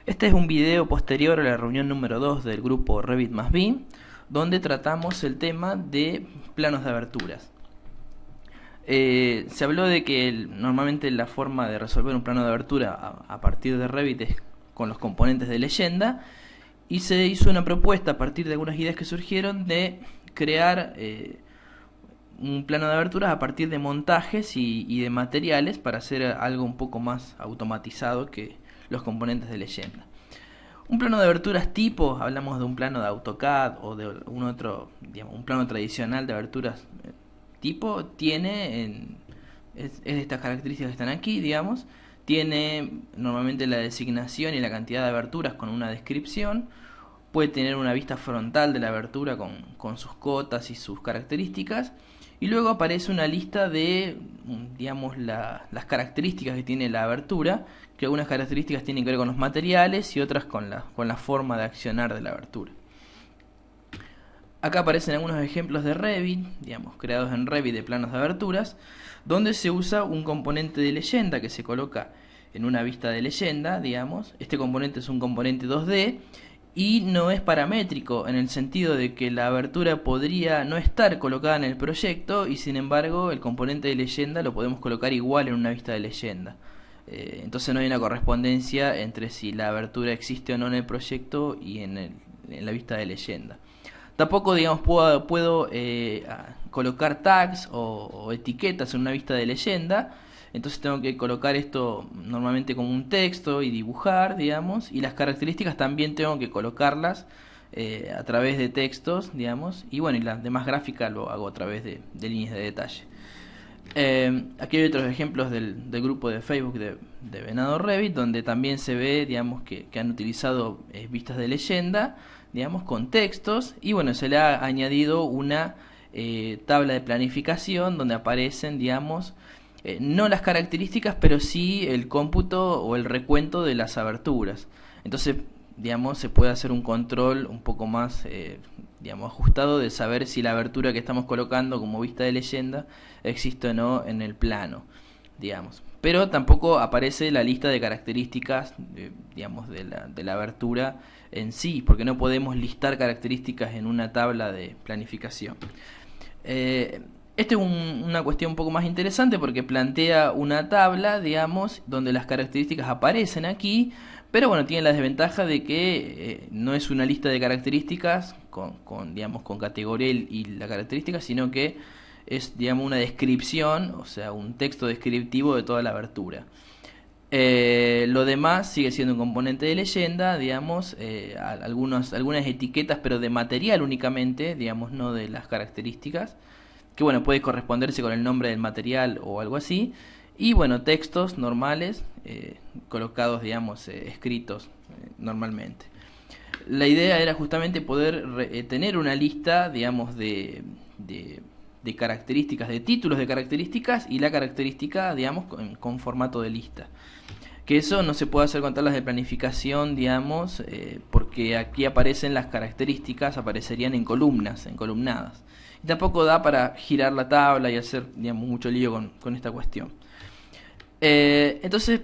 Este es un video posterior a la reunión número 2 del grupo Revit más BIM, donde tratamos el tema de planos de aberturas. Se habló de que normalmente la forma de resolver un plano de abertura a partir de Revit es con los componentes de leyenda, y se hizo una propuesta a partir de algunas ideas que surgieron de crear un plano de aberturas a partir de montajes y de materiales para hacer algo un poco más automatizado que los componentes de leyenda. Un plano de aberturas tipo, hablamos de un plano de AutoCAD o de un otro, digamos, un plano tradicional de aberturas tipo, es de estas características que están aquí, digamos. Tiene normalmente la designación y la cantidad de aberturas con una descripción. Puede tener una vista frontal de la abertura con sus cotas y sus características. Y luego aparece una lista de, digamos, las características que tiene la abertura, que algunas características tienen que ver con los materiales y otras con la forma de accionar de la abertura. Acá aparecen algunos ejemplos de Revit, digamos, creados en Revit de planos de aberturas, donde se usa un componente de leyenda que se coloca en una vista de leyenda, digamos. Este componente es un componente 2D y no es paramétrico, en el sentido de que la abertura podría no estar colocada en el proyecto y sin embargo el componente de leyenda lo podemos colocar igual en una vista de leyenda. Entonces no hay una correspondencia entre si la abertura existe o no en el proyecto y en la vista de leyenda. Tampoco, digamos, puedo colocar tags o etiquetas en una vista de leyenda. Entonces tengo que colocar esto normalmente como un texto y dibujar, digamos. Y las características también tengo que colocarlas a través de textos, digamos. Y bueno, y las demás gráficas lo hago a través de líneas de detalle. Aquí hay otros ejemplos del grupo de Facebook de Venado Revit, donde también se ve, digamos, que han utilizado vistas de leyenda, digamos, con textos, y bueno, se le ha añadido una tabla de planificación donde aparecen, digamos, no las características, pero sí el cómputo o el recuento de las aberturas. Entonces, digamos, se puede hacer un control un poco más, digamos, ajustado de saber si la abertura que estamos colocando como vista de leyenda existe o no en el plano, digamos. Pero tampoco aparece la lista de características, digamos, de la abertura en sí, porque no podemos listar características en una tabla de planificación. Esta es una cuestión un poco más interesante porque plantea una tabla, digamos, donde las características aparecen aquí, pero bueno, tiene la desventaja de que no es una lista de características digamos, con categoría y la característica, sino que es, digamos, una descripción, o sea, un texto descriptivo de toda la abertura. Lo demás sigue siendo un componente de leyenda, digamos, algunas etiquetas, pero de material únicamente, digamos, no de las características, que bueno, puede corresponderse con el nombre del material o algo así, y bueno, textos normales, colocados, digamos, escritos normalmente. La idea era justamente poder tener una lista, digamos, de características, de títulos de características y la característica, digamos, con formato de lista. Que eso no se puede hacer con tablas de planificación, digamos, porque aquí aparecen las características, aparecerían en columnas, en columnadas. Y tampoco da para girar la tabla y hacer, digamos, mucho lío con esta cuestión. Entonces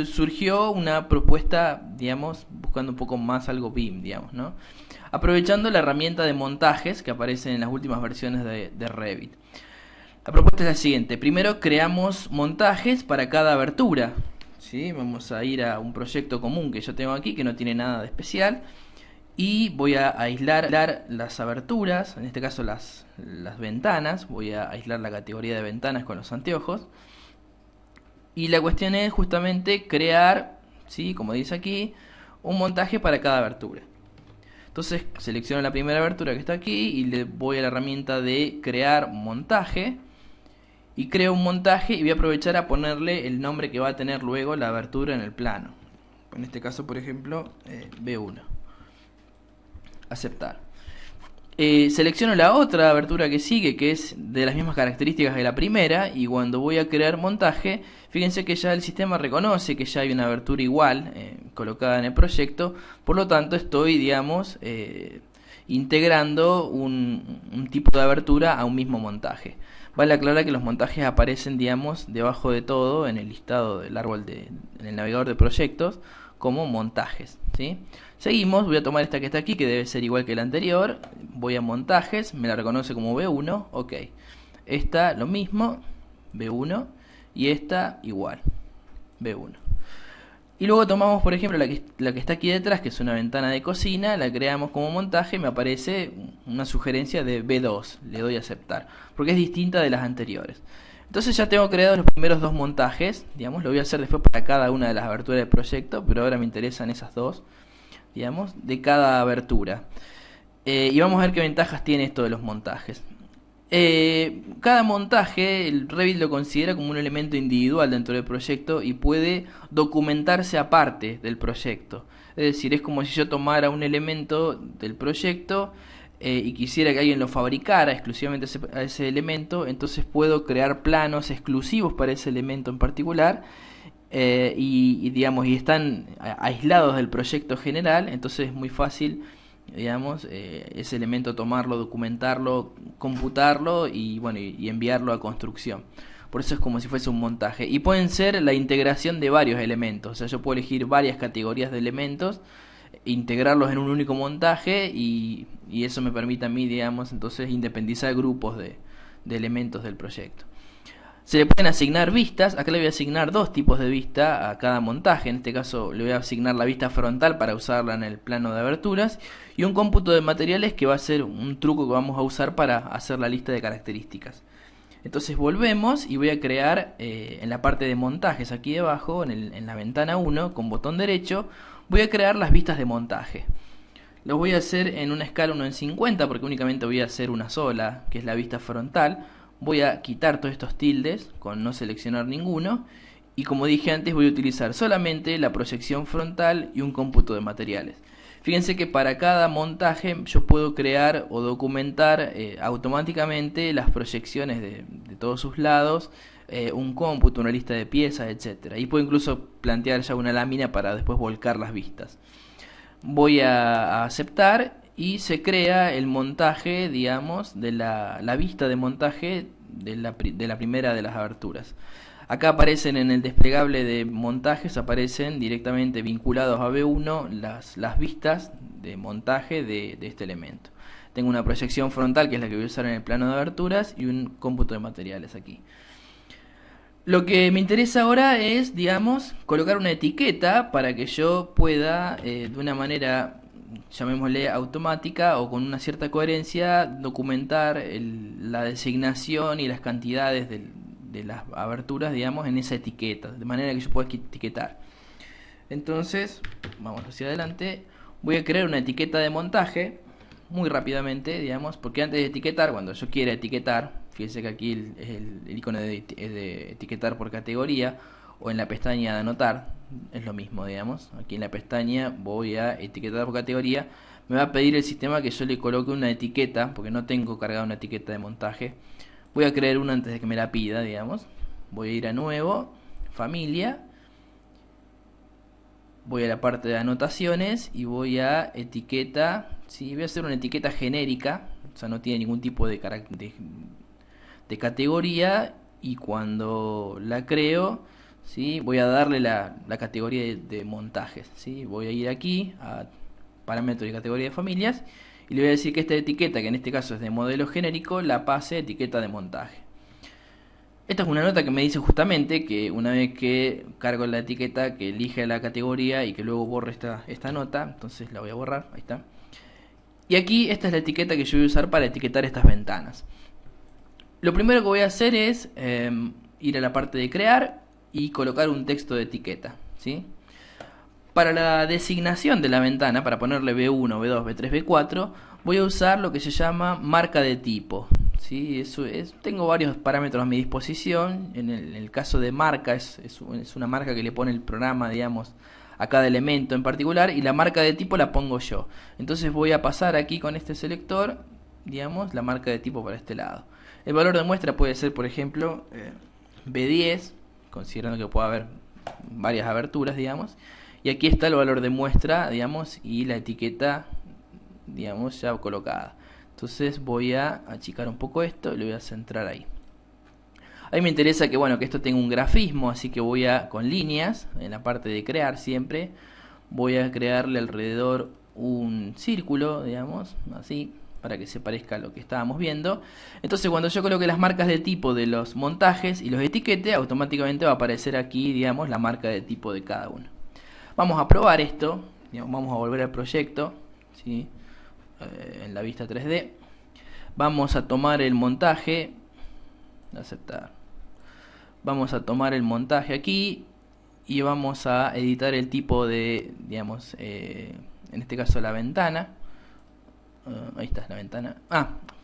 surgió una propuesta, digamos, buscando un poco más algo BIM, digamos, ¿no? Aprovechando la herramienta de montajes que aparece en las últimas versiones de Revit. La propuesta es la siguiente. Primero creamos montajes para cada abertura, ¿sí? Vamos a ir a un proyecto común que yo tengo aquí, que no tiene nada de especial, y voy a aislar las aberturas, en este caso las ventanas. Voy a aislar la categoría de ventanas con los anteojos. Y la cuestión es justamente crear, ¿sí?, como dice aquí, un montaje para cada abertura. Entonces selecciono la primera abertura que está aquí y le voy a la herramienta de crear montaje. Y creo un montaje y voy a aprovechar a ponerle el nombre que va a tener luego la abertura en el plano. En este caso, por ejemplo, B1. Aceptar. Selecciono la otra abertura que sigue, que es de las mismas características que la primera, y cuando voy a crear montaje, fíjense que ya el sistema reconoce que ya hay una abertura igual colocada en el proyecto. Por lo tanto estoy, digamos, integrando un tipo de abertura a un mismo montaje. Vale aclarar que los montajes aparecen, digamos, debajo de todo en el listado del árbol en el navegador de proyectos, como montajes, ¿sí? Seguimos, voy a tomar esta que está aquí, que debe ser igual que la anterior, voy a montajes, me la reconoce como B1, ok. Esta lo mismo, B1, y esta igual, B1. Y luego tomamos, por ejemplo, la que está aquí detrás, que es una ventana de cocina, la creamos como montaje, me aparece una sugerencia de B2, le doy a aceptar, porque es distinta de las anteriores. Entonces ya tengo creados los primeros dos montajes, digamos, lo voy a hacer después para cada una de las aberturas del proyecto, pero ahora me interesan esas dos, digamos, de cada abertura. Y vamos a ver qué ventajas tiene esto de los montajes. Cada montaje, el Revit lo considera como un elemento individual dentro del proyecto y puede documentarse aparte del proyecto. Es decir, es como si yo tomara un elemento del proyecto y quisiera que alguien lo fabricara exclusivamente a ese elemento, entonces puedo crear planos exclusivos para ese elemento en particular digamos, y están aislados del proyecto general, entonces es muy fácil, digamos, ese elemento tomarlo, documentarlo, computarlo y bueno, y enviarlo a construcción. Por eso es como si fuese un montaje. Y pueden ser la integración de varios elementos. O sea, yo puedo elegir varias categorías de elementos, integrarlos en un único montaje y eso me permite a mí, digamos, entonces independizar grupos de elementos del proyecto. Se le pueden asignar vistas. Acá le voy a asignar dos tipos de vista a cada montaje. En este caso le voy a asignar la vista frontal para usarla en el plano de aberturas y un cómputo de materiales que va a ser un truco que vamos a usar para hacer la lista de características. Entonces volvemos y voy a crear en la parte de montajes aquí debajo, en la ventana 1 con botón derecho, voy a crear las vistas de montaje. Lo voy a hacer en una escala 1 en 50 porque únicamente voy a hacer una sola, que es la vista frontal. Voy a quitar todos estos tildes con no seleccionar ninguno y como dije antes voy a utilizar solamente la proyección frontal y un cómputo de materiales. Fíjense que para cada montaje yo puedo crear o documentar automáticamente las proyecciones de todos sus lados, un cómputo, una lista de piezas, etc. Y puedo incluso plantear ya una lámina para después volcar las vistas. Voy a aceptar y se crea el montaje, digamos, de la vista de montaje de la primera de las aberturas. Acá aparecen en el desplegable de montajes, aparecen directamente vinculados a B1 las vistas de montaje de este elemento. Tengo una proyección frontal, que es la que voy a usar en el plano de aberturas, y un cómputo de materiales aquí. Lo que me interesa ahora es, digamos, colocar una etiqueta para que yo pueda, de una manera, llamémosle automática o con una cierta coherencia, documentar la designación y las cantidades de las aberturas, digamos, en esa etiqueta, de manera que yo pueda etiquetar. Entonces, vamos hacia adelante, voy a crear una etiqueta de montaje muy rápidamente, digamos, porque antes de etiquetar, cuando yo quiera etiquetar, fíjense que aquí es el icono de etiquetar por categoría, o en la pestaña de anotar, es lo mismo, digamos. Aquí en la pestaña voy a etiquetar por categoría, me va a pedir el sistema que yo le coloque una etiqueta, porque no tengo cargada una etiqueta de montaje. Voy a crear una antes de que me la pida, digamos. Voy a ir a nuevo, familia, voy a la parte de anotaciones y voy a etiqueta, ¿sí? Voy a hacer una etiqueta genérica, o sea, no tiene ningún tipo de categoría, y cuando la creo, ¿sí? Voy a darle la categoría de montajes, ¿sí? Voy a ir aquí a parámetros y categoría de familias y le voy a decir que esta etiqueta, que en este caso es de modelo genérico, la pase a etiqueta de montaje. Esta es una nota que me dice justamente que una vez que cargo la etiqueta, que elige la categoría y que luego borre esta nota. Entonces la voy a borrar, ahí está. Y aquí esta es la etiqueta que yo voy a usar para etiquetar estas ventanas. Lo primero que voy a hacer es ir a la parte de crear y colocar un texto de etiqueta, ¿sí? Para la designación de la ventana, para ponerle B1, B2, B3, B4, voy a usar lo que se llama marca de tipo, ¿sí? Tengo varios parámetros a mi disposición. En el caso de marca, es una marca que le pone el programa, digamos, a cada elemento en particular, y la marca de tipo la pongo yo. Entonces voy a pasar aquí con este selector, digamos, la marca de tipo para este lado. El valor de muestra puede ser, por ejemplo, B10, considerando que puede haber varias aberturas, digamos. Y aquí está el valor de muestra, digamos, y la etiqueta, digamos, ya colocada. Entonces voy a achicar un poco esto y lo voy a centrar ahí. A mí me interesa que, bueno, que esto tenga un grafismo, así que voy con líneas, en la parte de crear siempre, voy a crearle alrededor un círculo, digamos, así, para que se parezca a lo que estábamos viendo. Entonces cuando yo coloque las marcas de tipo de los montajes y los etiquete, automáticamente va a aparecer aquí, digamos, la marca de tipo de cada uno. Vamos a probar esto, digamos, vamos a volver al proyecto, ¿sí? En la vista 3D. Vamos a tomar el montaje, aceptar. Vamos a tomar el montaje aquí y vamos a editar el tipo de, digamos, en este caso la ventana. Ahí está la ventana.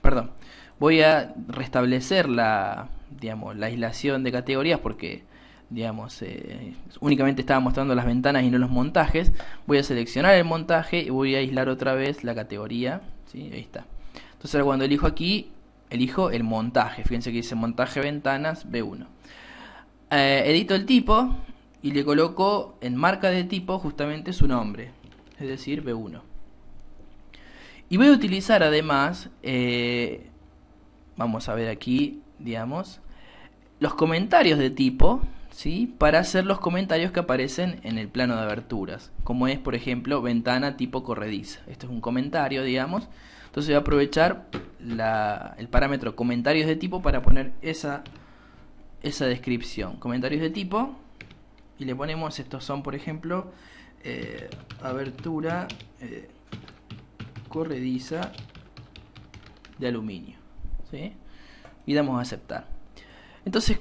Perdón. Voy a restablecer la, digamos, la aislación de categorías porque, digamos, únicamente estaba mostrando las ventanas y no los montajes. Voy a seleccionar el montaje y voy a aislar otra vez la categoría, ¿sí? Ahí está. Entonces ahora cuando elijo aquí, elijo el montaje. Fíjense que dice montaje ventanas B1. Edito el tipo y le coloco en marca de tipo justamente su nombre, es decir, B1. Y voy a utilizar además, vamos a ver aquí, digamos, los comentarios de tipo, ¿sí? Para hacer los comentarios que aparecen en el plano de aberturas, como es, por ejemplo, ventana tipo corrediza. Esto es un comentario, digamos. Entonces voy a aprovechar el parámetro comentarios de tipo para poner esa descripción. Comentarios de tipo, y le ponemos, estos son, por ejemplo, abertura corrediza de aluminio, ¿sí? Y damos a aceptar. Entonces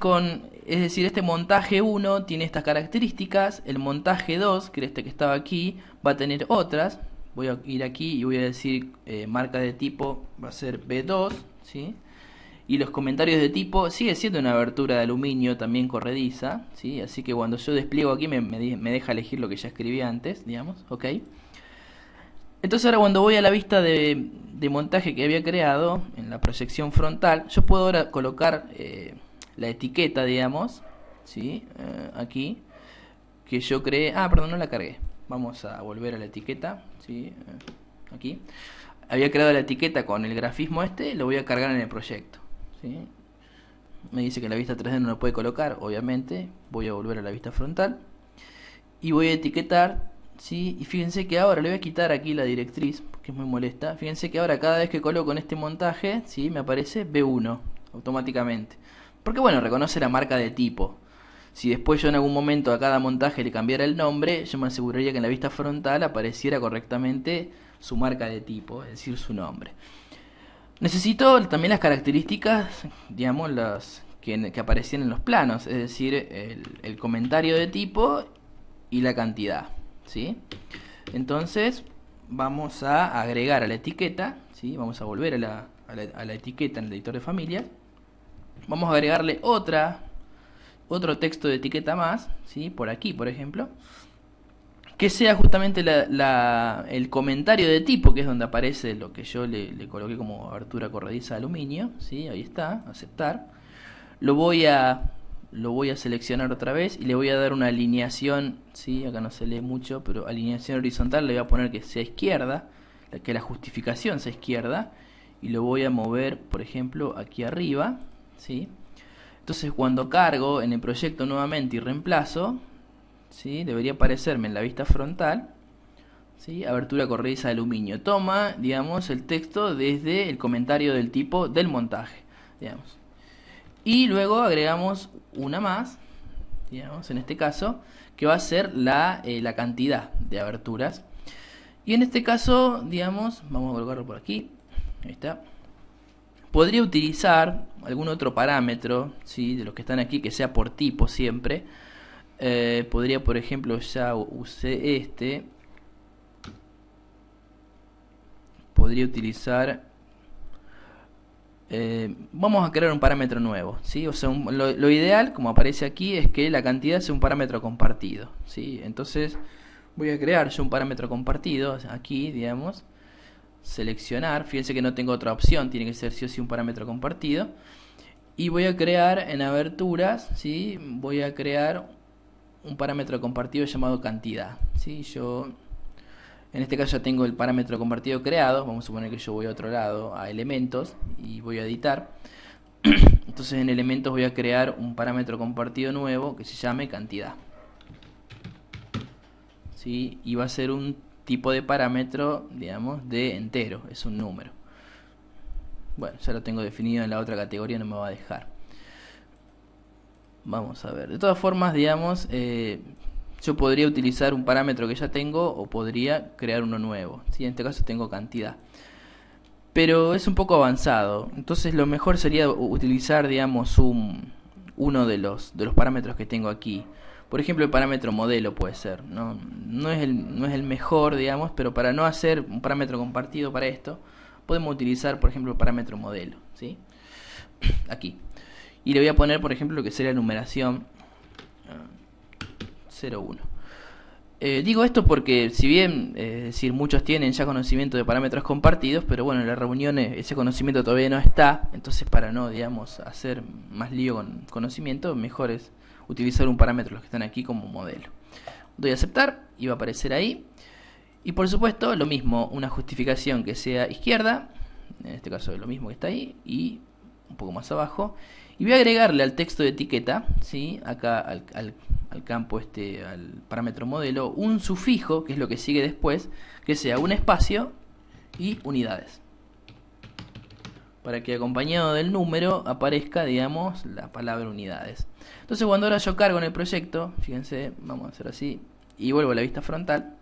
es decir, este montaje 1 tiene estas características, el montaje 2, que es este que estaba aquí, va a tener otras. Voy a ir aquí y voy a decir marca de tipo va a ser B2, ¿sí? Y los comentarios de tipo sigue siendo una abertura de aluminio también corrediza, ¿sí? Así que cuando yo despliego aquí me deja elegir lo que ya escribí antes, digamos, ¿ok? Entonces ahora cuando voy a la vista de montaje que había creado en la proyección frontal, yo puedo ahora colocar la etiqueta, digamos, ¿sí? Aquí, que yo creé. Perdón, no la cargué. Vamos a volver a la etiqueta, ¿sí? Aquí. Había creado la etiqueta con el grafismo lo voy a cargar en el proyecto, ¿sí? Me dice que la vista 3D no lo puede colocar, obviamente. Voy a volver a la vista frontal y voy a etiquetar, ¿sí? Y fíjense que ahora le voy a quitar aquí la directriz porque es muy molesta. Fíjense que ahora cada vez que coloco en este montaje, ¿sí? Me aparece B1 automáticamente, porque bueno, reconoce la marca de tipo. Si después yo en algún momento a cada montaje le cambiara el nombre, yo me aseguraría que en la vista frontal apareciera correctamente su marca de tipo, es decir, su nombre. Necesito también las características, digamos, las que aparecían en los planos, es decir, el comentario de tipo y la cantidad, ¿sí? Entonces vamos a agregar a la etiqueta, ¿sí? Vamos a volver a la etiqueta en el editor de familias. Vamos a agregarle otro texto de etiqueta más, ¿sí? Por aquí, por ejemplo, que sea justamente el comentario de tipo, que es donde aparece lo que yo le coloqué como abertura corrediza de aluminio, ¿sí? Ahí está, aceptar. Lo voy a seleccionar otra vez y le voy a dar una alineación, ¿sí? Acá no se lee mucho, pero alineación horizontal le voy a poner que sea izquierda, que la justificación sea izquierda, y lo voy a mover, por ejemplo, aquí arriba, ¿sí? Entonces cuando cargo en el proyecto nuevamente y reemplazo, ¿sí? Debería aparecerme en la vista frontal, ¿sí? Abertura corrediza de aluminio. Toma, digamos, el texto desde el comentario del tipo del montaje, digamos. Y luego agregamos una más, digamos, en este caso, que va a ser la cantidad de aberturas. Y en este caso, digamos, vamos a colocarlo por aquí, ahí está. Podría utilizar algún otro parámetro, ¿sí? De los que están aquí, que sea por tipo siempre. Podría, por ejemplo, ya usé podría utilizar, vamos a crear un parámetro nuevo, ¿sí? O sea, lo ideal, como aparece aquí, es que la cantidad sea un parámetro compartido, ¿sí? Entonces voy a crear yo un parámetro compartido aquí, digamos, seleccionar. Fíjense que no tengo otra opción, tiene que ser sí o sí un parámetro compartido. Y voy a crear en aberturas, ¿sí? Voy a crear un parámetro compartido llamado cantidad, ¿sí? Yo en este caso ya tengo el parámetro compartido creado. Vamos a suponer que yo voy a otro lado, a elementos, y voy a editar. Entonces en elementos voy a crear un parámetro compartido nuevo que se llame cantidad, ¿sí? Y va a ser un tipo de parámetro, digamos, de entero, es un número. Bueno, ya lo tengo definido en la otra categoría, no me va a dejar. Vamos a ver, de todas formas, digamos, yo podría utilizar un parámetro que ya tengo o podría crear uno nuevo, ¿sí? En este caso tengo cantidad, pero es un poco avanzado, entonces lo mejor sería utilizar, digamos, uno de los parámetros que tengo aquí. Por ejemplo, el parámetro modelo puede ser, no es el mejor, digamos, pero para no hacer un parámetro compartido para esto, podemos utilizar, por ejemplo, el parámetro modelo, ¿sí? Aquí. Y le voy a poner, por ejemplo, lo que sería numeración 01. Digo esto porque, si bien decir, muchos tienen ya conocimiento de parámetros compartidos, pero bueno, en las reuniones ese conocimiento todavía no está, entonces para no, digamos, hacer más lío con conocimiento, mejor es utilizar un parámetro, los que están aquí, como modelo. Doy a aceptar y va a aparecer ahí. Y por supuesto, lo mismo, una justificación que sea izquierda, en este caso es lo mismo que está ahí, y un poco más abajo. Y voy a agregarle al texto de etiqueta, ¿sí? Acá al campo al parámetro modelo, un sufijo, que es lo que sigue después, que sea un espacio y unidades, para que acompañado del número aparezca, digamos, la palabra unidades. Entonces cuando ahora yo cargo en el proyecto, fíjense, vamos a hacer así, y vuelvo a la vista frontal,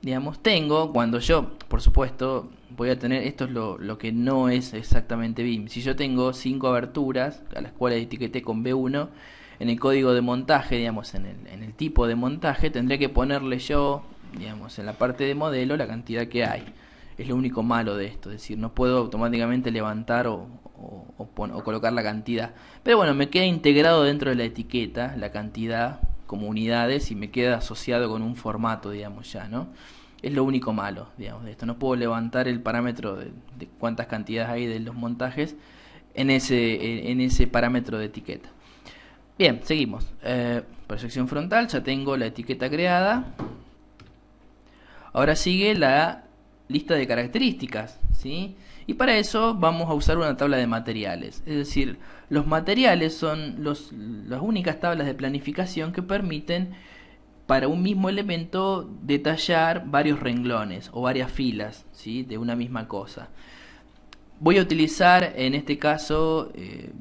digamos, tengo, cuando yo, por supuesto, voy a tener, esto es lo que no es exactamente BIM. Si yo tengo 5 aberturas, a las cuales etiqueté con B1, en el código de montaje, digamos, en el tipo de montaje, tendré que ponerle yo, digamos, en la parte de modelo, la cantidad que hay. Es lo único malo de esto, es decir, no puedo automáticamente levantar o colocar la cantidad. Pero bueno, me queda integrado dentro de la etiqueta, la cantidad como unidades, y me queda asociado con un formato, digamos, ya, ¿no? Es lo único malo, digamos, de esto. No puedo levantar el parámetro de cuántas cantidades hay de los montajes en ese parámetro de etiqueta. Bien, seguimos. Proyección frontal, ya tengo la etiqueta creada. Ahora sigue la lista de características, ¿sí? Y para eso vamos a usar una tabla de materiales. Es decir, los materiales son las únicas tablas de planificación que permiten para un mismo elemento detallar varios renglones o varias filas, ¿sí? De una misma cosa. Voy a utilizar en este caso,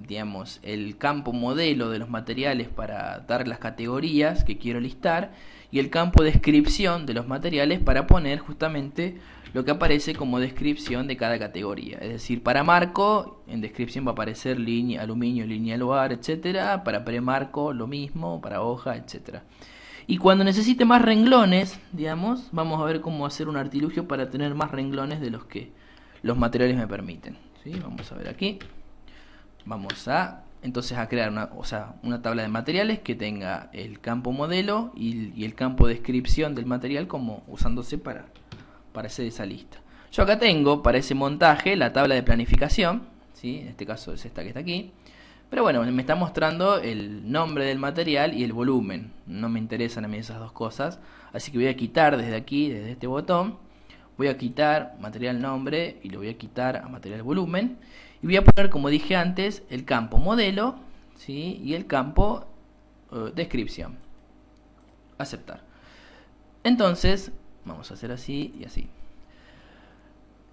digamos, el campo modelo de los materiales para dar las categorías que quiero listar, y el campo descripción de los materiales para poner justamente lo que aparece como descripción de cada categoría. Es decir, para marco, en descripción va a aparecer línea, aluminio, línea lugar, etcétera. Para premarco lo mismo, para hoja, etcétera. Y cuando necesite más renglones, digamos, vamos a ver cómo hacer un artilugio para tener más renglones de los que los materiales me permiten, ¿sí? Vamos a ver aquí. Vamos a entonces a crear una tabla de materiales que tenga el campo modelo y el campo descripción del material como usándose para hacer esa lista. Yo acá tengo para ese montaje la tabla de planificación, ¿sí? En este caso es esta que está aquí. Pero bueno, me está mostrando el nombre del material y el volumen. No me interesan a mí esas dos cosas. Así que voy a quitar desde aquí, desde este botón. Voy a quitar material nombre y lo voy a quitar a material volumen. Y voy a poner, como dije antes, el campo modelo, ¿sí? Y el campo descripción. Aceptar. Entonces, vamos a hacer así y así.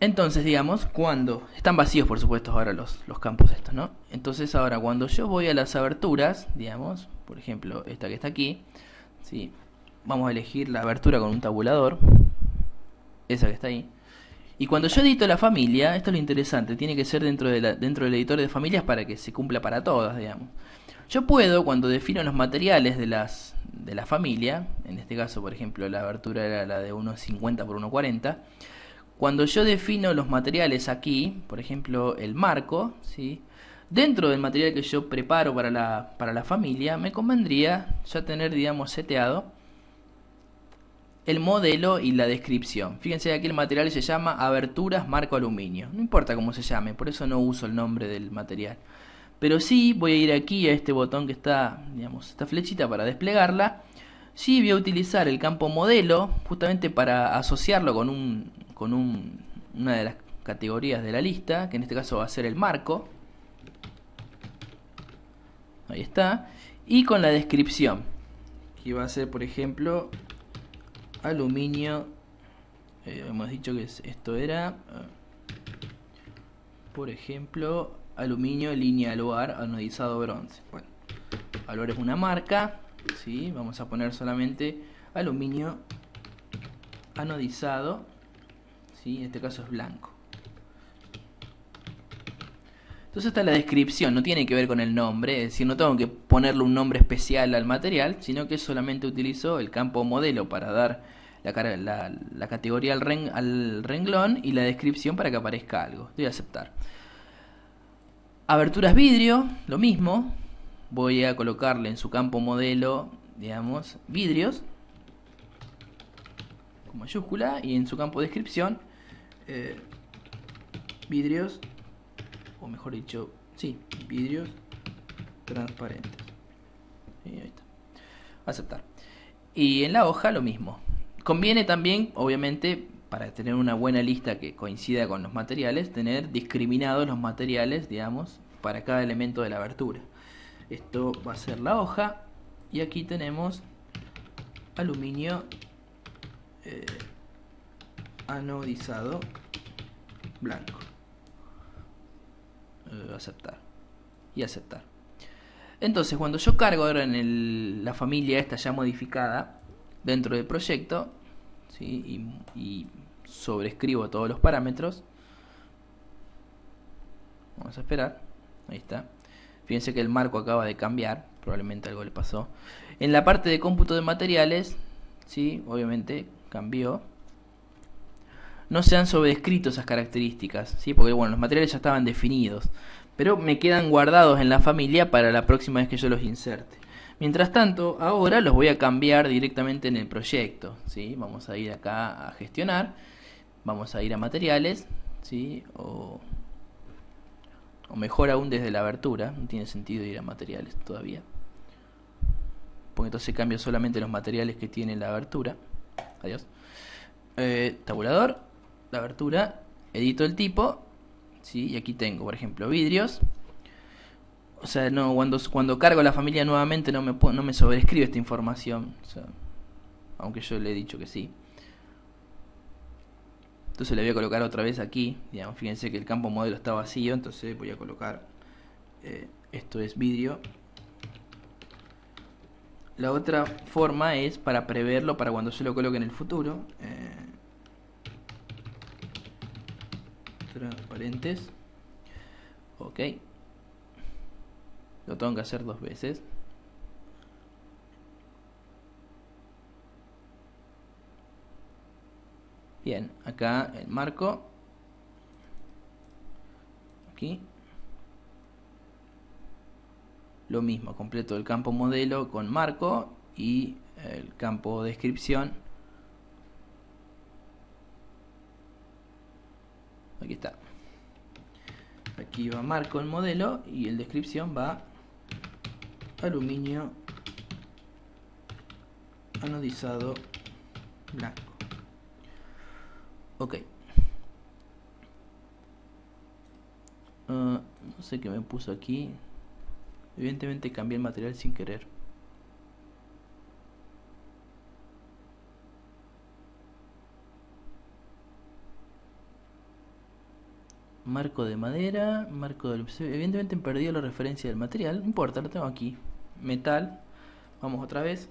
Entonces, digamos, cuando están vacíos, por supuesto, ahora los campos estos, ¿no? Entonces ahora cuando yo voy a las aberturas, digamos, por ejemplo, esta que está aquí, ¿sí? Vamos a elegir la abertura con un tabulador, esa que está ahí. Y cuando yo edito la familia, esto es lo interesante, tiene que ser dentro del editor de familias para que se cumpla para todas, digamos. Yo puedo, cuando defino los materiales de la familia, en este caso, por ejemplo, la abertura era la de 1,50 por 1,40, cuando yo defino los materiales aquí, por ejemplo, el marco, ¿sí? Dentro del material que yo preparo para la familia, me convendría ya tener, digamos, seteado el modelo y la descripción. Fíjense, aquí el material se llama aberturas marco aluminio. No importa cómo se llame, por eso no uso el nombre del material. Pero sí voy a ir aquí a este botón que está, digamos, esta flechita para desplegarla. Sí voy a utilizar el campo modelo justamente para asociarlo con una de las categorías de la lista, que en este caso va a ser el marco. Ahí está. Y con la descripción, que va a ser, por ejemplo, aluminio, hemos dicho que esto era, por ejemplo, aluminio línea aluar anodizado bronce. Bueno, aluar es una marca, ¿sí? Vamos a poner solamente aluminio anodizado, ¿sí? En este caso es blanco. Entonces está la descripción, no tiene que ver con el nombre, es decir, no tengo que ponerle un nombre especial al material, sino que solamente utilizo el campo modelo para dar la categoría al renglón y la descripción para que aparezca algo. Voy a aceptar. Aberturas vidrio, lo mismo. Voy a colocarle en su campo modelo, digamos, vidrios, con mayúscula, y en su campo descripción, vidrios, o mejor dicho, sí, vidrios transparentes. Y ahí está. Aceptar. Y en la hoja lo mismo. Conviene también, obviamente, para tener una buena lista que coincida con los materiales, tener discriminados los materiales, digamos, para cada elemento de la abertura. Esto va a ser la hoja, y aquí tenemos aluminio anodizado blanco. Aceptar y aceptar. Entonces, cuando yo cargo ahora en la familia esta ya modificada dentro del proyecto, ¿sí? y sobrescribo todos los parámetros, vamos a esperar. Ahí está. Fíjense que el marco acaba de cambiar, probablemente algo le pasó. En la parte de cómputo de materiales, ¿sí? Obviamente cambió. No se han sobrescrito esas características, ¿sí? Porque bueno, los materiales ya estaban definidos, pero me quedan guardados en la familia para la próxima vez que yo los inserte. Mientras tanto, ahora los voy a cambiar directamente en el proyecto, ¿sí? Vamos a ir acá a gestionar, vamos a ir a materiales, ¿sí? O mejor aún desde la abertura, no tiene sentido ir a materiales todavía, porque entonces cambio solamente los materiales que tiene la abertura. Adiós. Tabulador, la abertura, edito el tipo, ¿sí? Y aquí tengo, por ejemplo, vidrios. O sea, no, cuando cargo la familia nuevamente no me sobrescribe esta información, o sea, aunque yo le he dicho que sí. Entonces le voy a colocar otra vez aquí, digamos, fíjense que el campo modelo está vacío, entonces voy a colocar, esto es vidrio. La otra forma es para preverlo para cuando yo lo coloque en el futuro. Transparentes. Ok. Lo tengo que hacer 2 veces. Bien, acá el marco. Aquí. Lo mismo, completo el campo modelo con marco y el campo descripción. Aquí está. Aquí va marco el modelo y el descripción va aluminio anodizado blanco. Ok. No sé qué me puso aquí. Evidentemente cambié el material sin querer. Marco de madera, marco de... Evidentemente he perdido la referencia del material. No importa, lo tengo aquí. Metal. Vamos otra vez.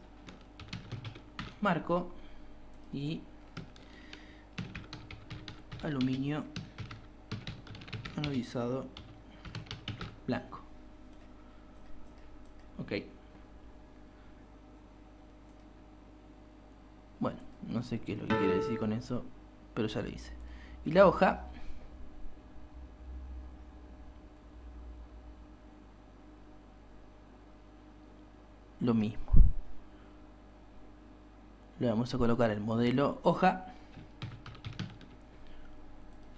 Marco. Y aluminio anodizado blanco. Ok. Bueno, no sé qué es lo que quiere decir con eso, pero ya lo hice. Y la hoja, lo mismo. Le vamos a colocar el modelo hoja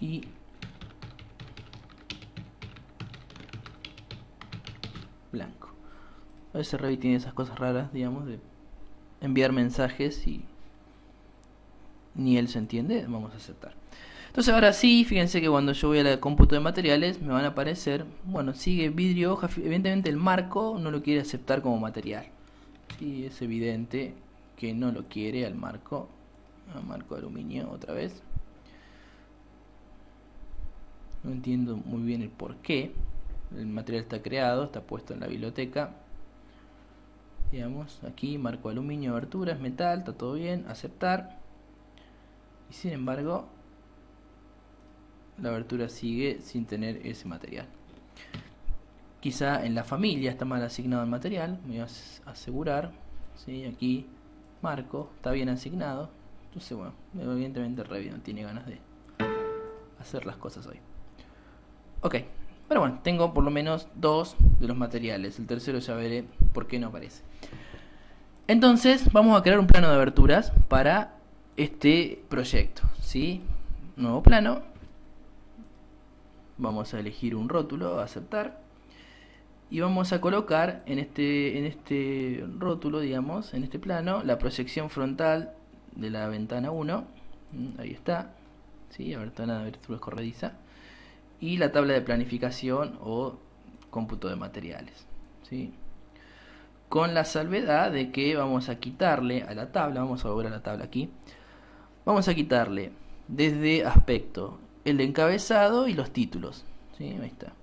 y blanco. A veces Revit tiene esas cosas raras, digamos, de enviar mensajes y ni él se entiende. Vamos a aceptar. Entonces ahora sí, fíjense que cuando yo voy a la cómputo de materiales me van a aparecer, bueno, sigue vidrio, hoja, evidentemente el marco no lo quiere aceptar como material. Sí, es evidente que no lo quiere al marco. marco de aluminio otra vez. No entiendo muy bien el por qué. El material está creado, está puesto en la biblioteca. Digamos, aquí marco de aluminio, abertura, es metal, está todo bien, aceptar. Y sin embargo, la abertura sigue sin tener ese material. Quizá en la familia está mal asignado el material, me voy a asegurar. ¿Sí? Aquí marco, está bien asignado. Entonces, bueno, evidentemente Revit no tiene ganas de hacer las cosas hoy. Ok, pero bueno, tengo por lo menos dos de los materiales. El tercero ya veré por qué no aparece. Entonces, vamos a crear un plano de aberturas para este proyecto. ¿Sí? Nuevo plano. Vamos a elegir un rótulo, aceptar. Y vamos a colocar en este rótulo, digamos, en este plano, la proyección frontal de la ventana 1. Ahí está. ¿Sí? La ventana de aberturas corrediza. Y la tabla de planificación o cómputo de materiales. ¿Sí? Con la salvedad de que vamos a quitarle a la tabla, vamos a volver a la tabla aquí, vamos a quitarle desde aspecto el encabezado y los títulos. ¿Sí? Ahí está.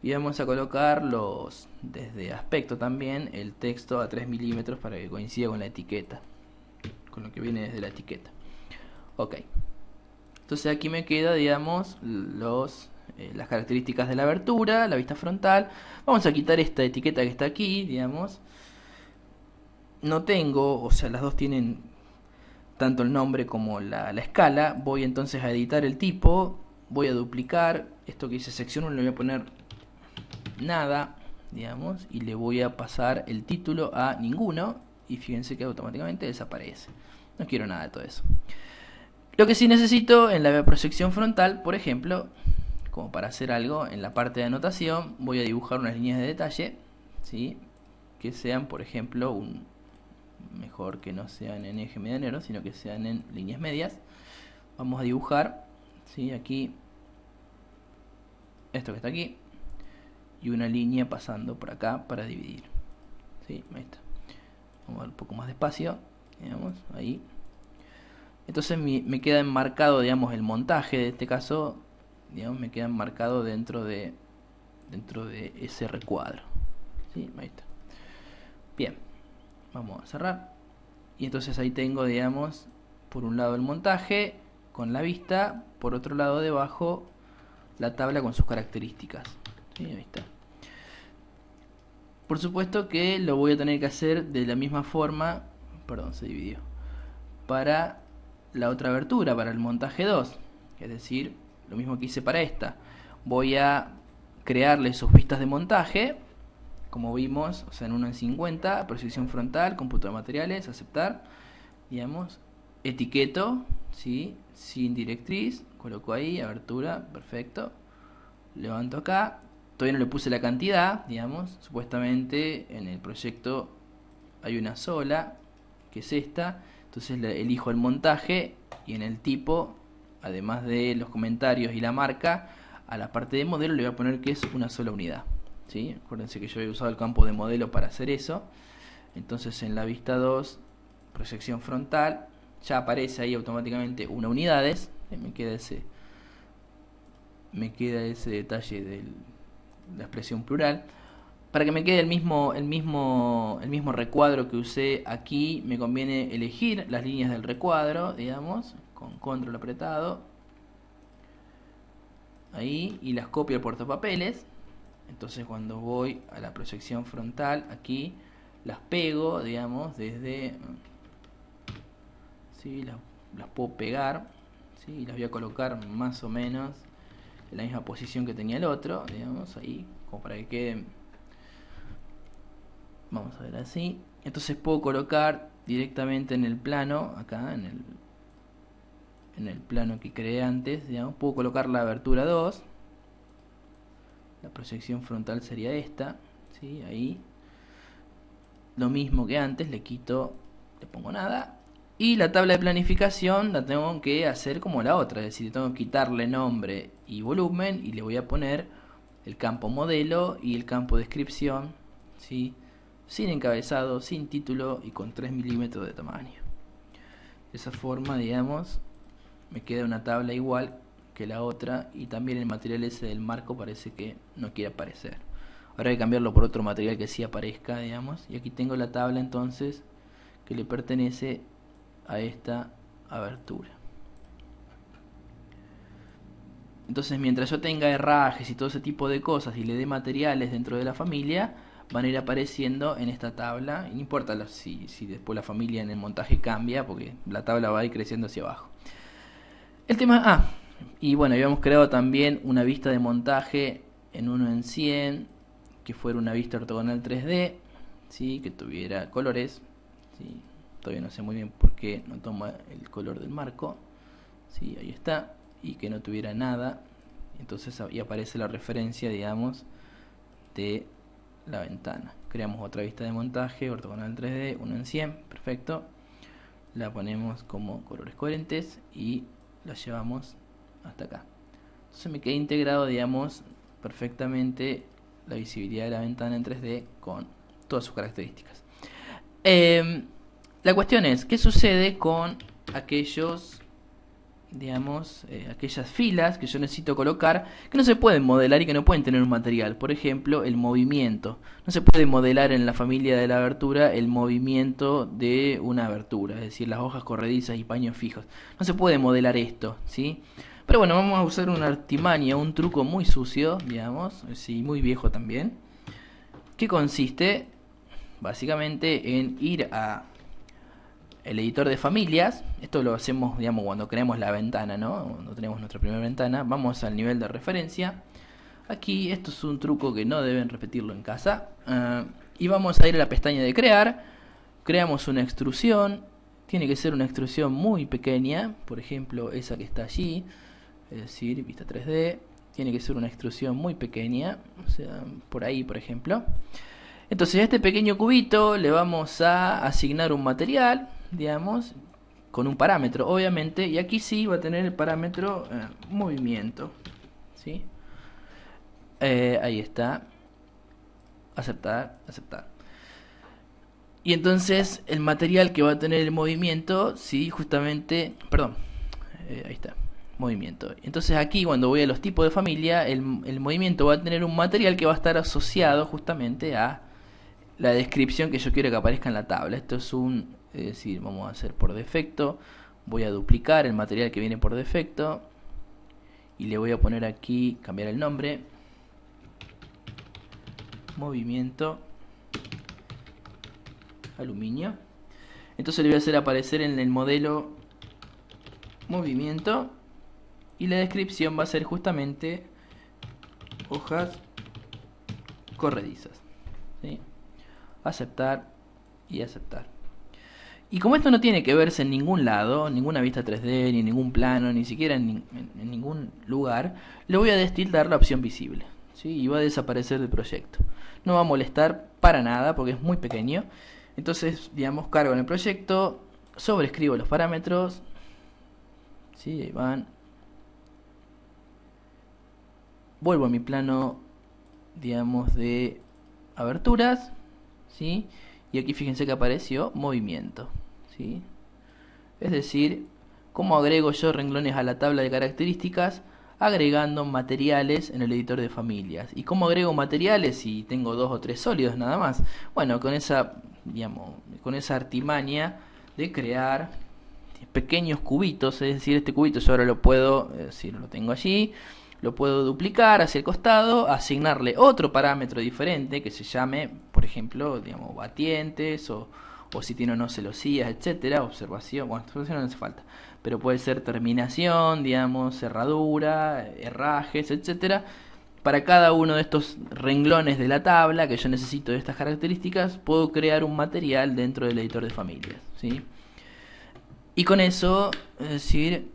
Y vamos a colocar desde aspecto también el texto a 3 milímetros para que coincida con la etiqueta, con lo que viene desde la etiqueta. Ok. Entonces aquí me queda, digamos, las características de la abertura, la vista frontal. Vamos a quitar esta etiqueta que está aquí, digamos. No tengo, o sea, las dos tienen tanto el nombre como la escala. Voy entonces a editar el tipo, voy a duplicar esto que dice sección 1, le voy a poner nada, digamos, y le voy a pasar el título a ninguno, y fíjense que automáticamente desaparece. No quiero nada de todo eso. Lo que sí necesito en la proyección frontal, por ejemplo, como para hacer algo en la parte de anotación, voy a dibujar unas líneas de detalle, ¿sí? Que sean, por ejemplo, mejor que no sean en eje medianero, sino que sean en líneas medias. Vamos a dibujar, ¿sí? Aquí esto que está aquí, y una línea pasando por acá para dividir. ¿Sí? Ahí está. Vamos a ver un poco más despacio, digamos, ahí. Entonces me queda enmarcado, digamos, el montaje de este caso, digamos, me queda enmarcado dentro de ese recuadro. ¿Sí? Ahí está. Bien, vamos a cerrar. Y entonces ahí tengo, digamos, por un lado el montaje con la vista, por otro lado debajo la tabla con sus características. ¿Sí? Ahí está. Por supuesto que lo voy a tener que hacer de la misma forma, perdón, se dividió, para la otra abertura, para el montaje 2, es decir, lo mismo que hice para esta. Voy a crearle sus vistas de montaje, como vimos, o sea, en 1 en 50, proyección frontal, cómputo de materiales, aceptar, digamos, etiqueto, ¿sí? Sin directriz, coloco ahí, abertura, perfecto, levanto acá, todavía no le puse la cantidad, digamos, supuestamente en el proyecto hay una sola, que es esta, entonces elijo el montaje y en el tipo, además de los comentarios y la marca, a la parte de modelo le voy a poner que es una sola unidad. ¿Sí? Acuérdense que yo había usado el campo de modelo para hacer eso. Entonces en la vista 2, proyección frontal, ya aparece ahí automáticamente una unidades. Me queda ese detalle de la expresión plural. Para que me quede el mismo recuadro que usé aquí, me conviene elegir las líneas del recuadro, digamos, con control apretado. Ahí, y las copio al portapapeles. Entonces cuando voy a la proyección frontal, aquí, las pego, digamos, desde... ¿sí? Las puedo pegar, ¿sí? Y las voy a colocar más o menos en la misma posición que tenía el otro, digamos, ahí, como para que queden... Vamos a ver así. Entonces puedo colocar directamente en el plano, acá en el plano que creé antes, digamos, puedo colocar la abertura 2. La proyección frontal sería esta, ¿sí? Ahí. Lo mismo que antes, le pongo nada. Y la tabla de planificación la tengo que hacer como la otra, es decir, tengo que quitarle nombre y volumen y le voy a poner el campo modelo y el campo descripción, ¿sí? Sin encabezado, sin título y con 3 milímetros de tamaño. De esa forma, digamos, me queda una tabla igual que la otra, y también el material ese del marco parece que no quiere aparecer. Ahora hay que cambiarlo por otro material que sí aparezca, digamos, y aquí tengo la tabla entonces que le pertenece a esta abertura. Entonces, mientras yo tenga herrajes y todo ese tipo de cosas y le dé materiales dentro de la familia, van a ir apareciendo en esta tabla. Y no importa si después la familia en el montaje cambia, porque la tabla va a ir creciendo hacia abajo. El tema... y bueno, habíamos creado también una vista de montaje en 1 en 100, que fuera una vista ortogonal 3D, ¿sí? Que tuviera colores, ¿sí? Todavía no sé muy bien por qué no toma el color del marco, ¿sí? Ahí está. Y que no tuviera nada, entonces ahí aparece la referencia, digamos, de la ventana. Creamos otra vista de montaje ortogonal 3D, 1 en 100, perfecto. La ponemos como colores coherentes y la llevamos hasta acá. Entonces me queda integrado, digamos, perfectamente la visibilidad de la ventana en 3D con todas sus características. La cuestión es, ¿qué sucede con aquellos, digamos, aquellas filas que yo necesito colocar, que no se pueden modelar y que no pueden tener un material? Por ejemplo, el movimiento. No se puede modelar en la familia de la abertura el movimiento de una abertura, es decir, las hojas corredizas y paños fijos. No se puede modelar esto, ¿sí? Pero bueno, vamos a usar una artimaña, un truco muy sucio, digamos, sí, muy viejo también, que consiste básicamente en ir a el editor de familias. Esto lo hacemos, digamos, cuando creamos la ventana, ¿no? Cuando tenemos nuestra primera ventana, vamos al nivel de referencia. Aquí esto es un truco que no deben repetirlo en casa. Y vamos a ir a la pestaña de crear. Creamos una extrusión. Tiene que ser una extrusión muy pequeña, por ejemplo esa que está allí, es decir, vista 3D. Tiene que ser una extrusión muy pequeña, o sea, por ahí, por ejemplo. Entonces a este pequeño cubito le vamos a asignar un material, digamos, con un parámetro, obviamente, y aquí sí va a tener el parámetro movimiento, ¿sí? Ahí está, aceptar, aceptar. Y entonces el material que va a tener el movimiento, sí, justamente, perdón, ahí está, movimiento. Entonces aquí cuando voy a los tipos de familia, el movimiento va a tener un material que va a estar asociado justamente a la descripción que yo quiero que aparezca en la tabla. Esto es es decir, vamos a hacer por defecto, voy a duplicar el material que viene por defecto y le voy a poner aquí, cambiar el nombre, movimiento aluminio. Entonces le voy a hacer aparecer en el modelo movimiento y la descripción va a ser justamente hojas corredizas, ¿sí? Aceptar y aceptar. Y como esto no tiene que verse en ningún lado, ninguna vista 3D, ni en ningún plano, ni siquiera en ningún lugar, le voy a destildar la opción visible, ¿sí? Y va a desaparecer del proyecto. No va a molestar para nada porque es muy pequeño. Entonces, digamos, cargo en el proyecto, sobrescribo los parámetros, ¿sí? Ahí van. Vuelvo a mi plano, digamos, de aberturas, ¿sí? Y aquí fíjense que apareció movimiento, ¿sí? Es decir, cómo agrego yo renglones a la tabla de características, agregando materiales en el editor de familias. ¿Y cómo agrego materiales si tengo 2 o 3 sólidos nada más? Bueno, con esa, digamos, con esa artimaña de crear pequeños cubitos, es decir, este cubito yo ahora lo puedo, es decir, lo tengo allí, lo puedo duplicar hacia el costado, asignarle otro parámetro diferente que se llame, por ejemplo, digamos, batientes o si tiene o no celosías, etcétera, observación, bueno, observación no hace falta, pero puede ser terminación, digamos, cerradura, herrajes, etcétera. Para cada uno de estos renglones de la tabla que yo necesito de estas características, puedo crear un material dentro del editor de familias, ¿sí? Y con eso, es decir,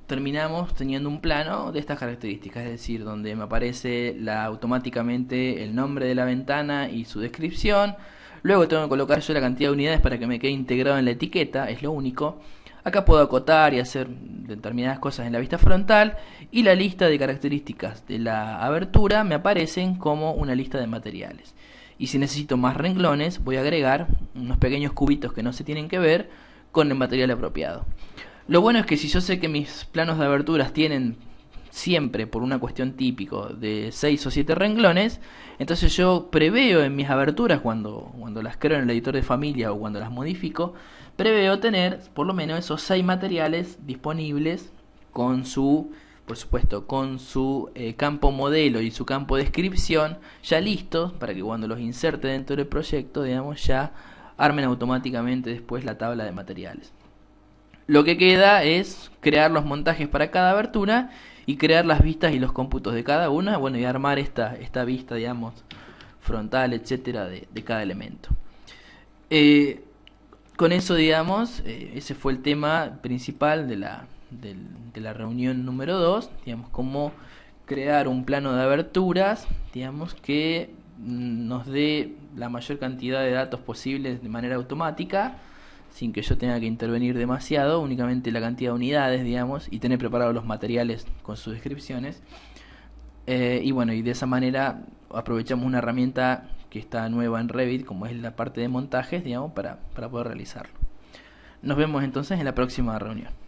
terminamos teniendo un plano de estas características, es decir, donde me aparece automáticamente el nombre de la ventana y su descripción. Luego tengo que colocar yo la cantidad de unidades para que me quede integrado en la etiqueta, es lo único. Acá puedo acotar y hacer determinadas cosas en la vista frontal, y la lista de características de la abertura me aparecen como una lista de materiales. Y si necesito más renglones, voy a agregar unos pequeños cubitos que no se tienen que ver con el material apropiado. Lo bueno es que si yo sé que mis planos de aberturas tienen siempre, por una cuestión típico, de 6 o 7 renglones, entonces yo preveo en mis aberturas, cuando las creo en el editor de familia o cuando las modifico, preveo tener por lo menos esos 6 materiales disponibles con su, por supuesto, con su campo modelo y su campo descripción ya listos para que cuando los inserte dentro del proyecto, digamos, ya armen automáticamente después la tabla de materiales. Lo que queda es crear los montajes para cada abertura y crear las vistas y los cómputos de cada una, bueno, y armar esta vista, digamos, frontal, etcétera, de cada elemento. Eh, con eso, digamos, ese fue el tema principal de la reunión número 2, digamos, cómo crear un plano de aberturas, digamos, que nos dé la mayor cantidad de datos posibles de manera automática, sin que yo tenga que intervenir demasiado, únicamente la cantidad de unidades, digamos, y tener preparados los materiales con sus descripciones. Y bueno, y de esa manera aprovechamos una herramienta que está nueva en Revit, como es la parte de montajes, digamos, para poder realizarlo. Nos vemos entonces en la próxima reunión.